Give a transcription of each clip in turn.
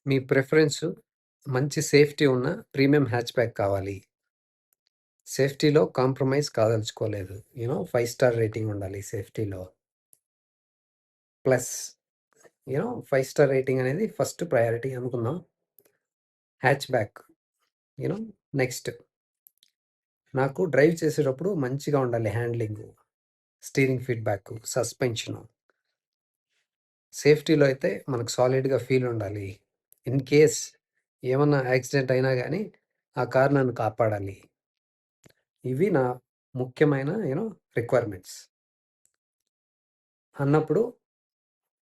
మీ preference మంచి safety ఉన్న premium hatchback కావాలి. సేఫ్టీలో కాంప్రమైజ్ కాదలుచుకోలేదు. 5 స్టార్ రేటింగ్ ఉండాలి సేఫ్టీలో. ప్లస్ 5 స్టార్ రేటింగ్ అనేది ఫస్ట్ ప్రయారిటీ అనుకుందాం. హ్యాచ్‌బ్యాక్ యూనో నెక్స్ట్ నాకు డ్రైవ్ చేసేటప్పుడు మంచిగా ఉండాలి హ్యాండ్లింగు, స్టీరింగ్ ఫీడ్‌బ్యాకు, సస్పెన్షను. సేఫ్టీలో అయితే మనకు సాలిడ్‌గా ఫీల్ ఉండాలి. ఇన్ కేస్ ఏమన్నా యాక్సిడెంట్ అయినా గానీ, ఆ కార్ నన్ను కాపాడాలి. ఇవి నా ముఖ్యమైన రిక్వైర్మెంట్స్. అన్నప్పుడు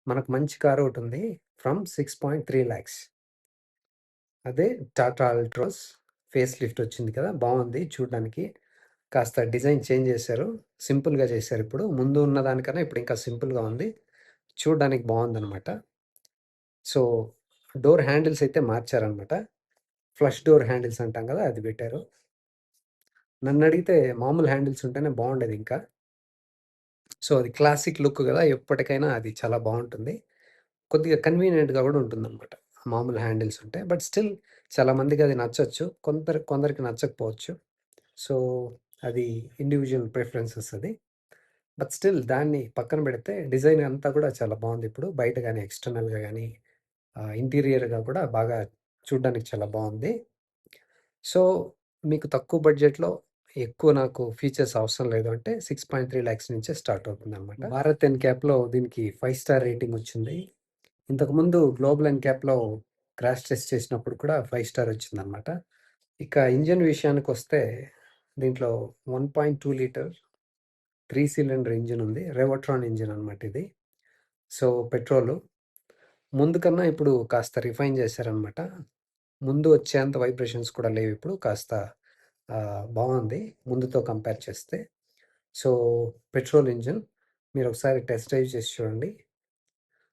మనకు మంచి కార్ ఒకటుంది ఫ్రమ్ 6.3 లాక్స్. అదే టాటా అల్ట్రాస్ ఫేస్ లిఫ్ట్ వచ్చింది కదా! బావుంది చూడ్డానికి. కాస్త డిజైన్ చేంజ్ చేశారు. సింపుల్‌గా చేశారు ఇప్పుడు. ముందు ఉన్న దానికన్నా ఇప్పుడు ఇంకా సింపుల్‌గా ఉంది. చూడ్డానికి బావుందనమాట. సో, డోర్ హ్యాండిల్స్ అయితే మార్చారనమాట. ఫ్లష్ డోర్ హ్యాండిల్స్ అంటాం కదా! అది పెట్టారు. నన్నడిగితే మామూలు హ్యాండిల్స్ ఉంటేనే బావుండేదింకా. సో, అది క్లాసిక్ లుక్ గదా! ఎప్పటికైనా అది చాలా బావుంటుంది. కొద్దిగా కన్వీనియంట్‌గా గూడా ఉంటుందనమాట. మామూలు హ్యాండిల్స్ ఉంటే. బట్ స్టిల్ చాలా మందికి అది నచ్చొచ్చు. కొందరికి నచ్చకపోవచ్చు. సో, అది ఇండివిడ్యువల్ ప్రిఫరెన్సెస్ అది. బట్ స్టిల్ దాన్ని పక్కన పెడితే డిజైన్ అంతా కూడా చాలా బావుందిప్పుడు. బయట గాని, ఎక్స్‌టర్నల్‌గా గాని, ఇంటీరియర్‌గా కూడా బాగా చూడ్డానికి చాలా బావుంది. సో, మీకు తక్కువ బడ్జెట్‌లో ఎక్కువ నాకు ఫీచర్స్ అవసరం లేదు అంటే 6.3 లాక్స్ నుంచే స్టార్ట్ అవుతుందనమాట. భారత్ ఎన్‌క్యాప్‌లో దీనికి 5 స్టార్ రేటింగ్ వచ్చింది. ఇంతకుముందు గ్లోబల్ ఎన్‌క్యాప్‌లో క్రాష్ టెస్ట్ చేసినప్పుడు కూడా 5 స్టార్ వచ్చిందనమాట. ఇక ఇంజిన్ విషయానికొస్తే దీంట్లో 1.2 లీటర్ 3 సిలిండర్ ఇంజిన్ ఉంది. రెవోట్రాన్ ఇంజిన్ అనమాట ఇది. So, petrol. ముందు కన్నా ఇప్పుడు కాస్త రిఫైన్ చేశారనమాట. ముందు వచ్చేంత వైబ్రేషన్స్ కూడా లేవిప్పుడు. కాస్త బావుంది ముందుతో కంపేర్ చేస్తే. సో, పెట్రోల్ ఇంజిన్ మీరొకసారి టెస్ట్ డ్రైవ్ చేసి చూడండి.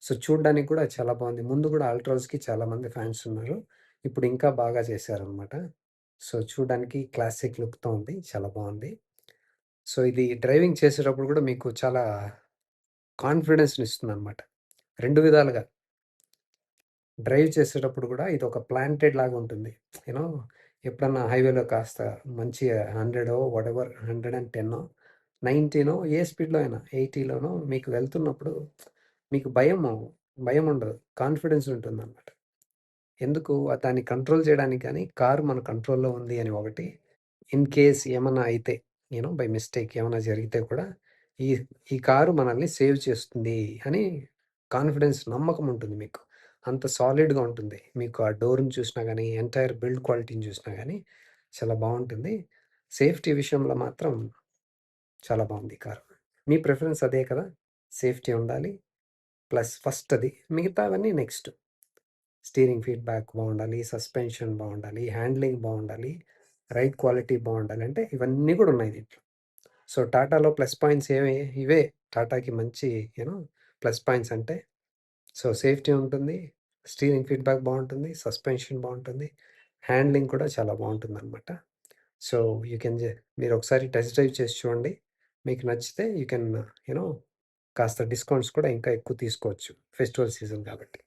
సో, చూడ్డానికి కూడా చాలా బావుంది. ముందు కూడా అల్ట్రాస్‌కి చాలామంది ఫ్యాన్స్ ఉన్నారు. ఇప్పుడు ఇంకా బాగా చేశారనమాట. సో, చూడ్డానికి క్లాసిక్ లుక్‌తో ఉంది. చాలా బావుంది. సో, ఇది డ్రైవింగ్ చేసేటప్పుడు కూడా మీకు చాలా కాన్ఫిడెన్స్‌నిస్తుందనమాట. 2 విధాలుగా. డ్రైవ్ చేసేటప్పుడు కూడా ఇదొక ప్లాంటెడ్ లాగా ఉంటుంది. యూనో ఎప్పుడన్నా హైవేలో కాస్త మంచిగా 100 వాటెవర్ 110 90 ఏ స్పీడ్‌లో అయినా 80లోనో మీకు వెళ్తున్నప్పుడు మీకు భయం ఉండదు. కాన్ఫిడెన్స్ ఉంటుందనమాట. ఎందుకు దాన్ని కంట్రోల్ చేయడానికి గానీ, కారు మన కంట్రోల్‌లో ఉంది అని ఒకటి. ఇన్ కేస్ ఏమన్నా అయితే బై మిస్టేక్ ఏమన్నా జరిగితే కూడా ఈ ఈ కారు మనల్ని సేవ్ చేస్తుంది అని కాన్ఫిడెన్స్, నమ్మకం ఉంటుంది మీకు. అంత సాలిడ్‌గా ఉంటుంది. మీకు ఆ డోర్‌ని చూసినా గానీ, ఎంటైర్ బిల్డ్ క్వాలిటీని చూసినా గానీ చాలా బావుంటుంది. సేఫ్టీ విషయంలో మాత్రం చాలా బావుంది ఈ కారు. మీ ప్రిఫరెన్స్ అదే కదా! సేఫ్టీ ఉండాలి. ప్లస్ ఫస్ట్ అది. మిగతావన్నీ నెక్స్ట్. స్టీరింగ్ ఫీడ్‌బ్యాక్ బావుండాలి, సస్పెన్షన్ బావుండాలి, హ్యాండ్లింగ్ బావుండాలి, రైడ్ క్వాలిటీ బావుండాలి. అంటే ఇవన్నీ కూడా ఉన్నాయి దీంట్లో. సో, టాటాలో ప్లస్ పాయింట్స్ ఇవే టాటాకి మంచి ప్లస్ పాయింట్స్ అంటే. సో, సేఫ్టీ ఉంటుంది, స్టీరింగ్ ఫీడ్‌బ్యాక్ బావుంటుంది, సస్పెన్షన్ బావుంటుంది, హ్యాండ్లింగ్ కూడా చాలా బావుంటుందనమాట. సో, యూ కెన్ మీరొకసారి టెస్ట్ డ్రైవ్ చేసి చూడండి. మీకు నచ్చితే యూ కెన్ యూ నో కాస్త డిస్కౌంట్స్ కూడా ఇంకా ఎక్కువ తీసుకోవచ్చు. ఫెస్టివల్ సీజన్ కాబట్టి.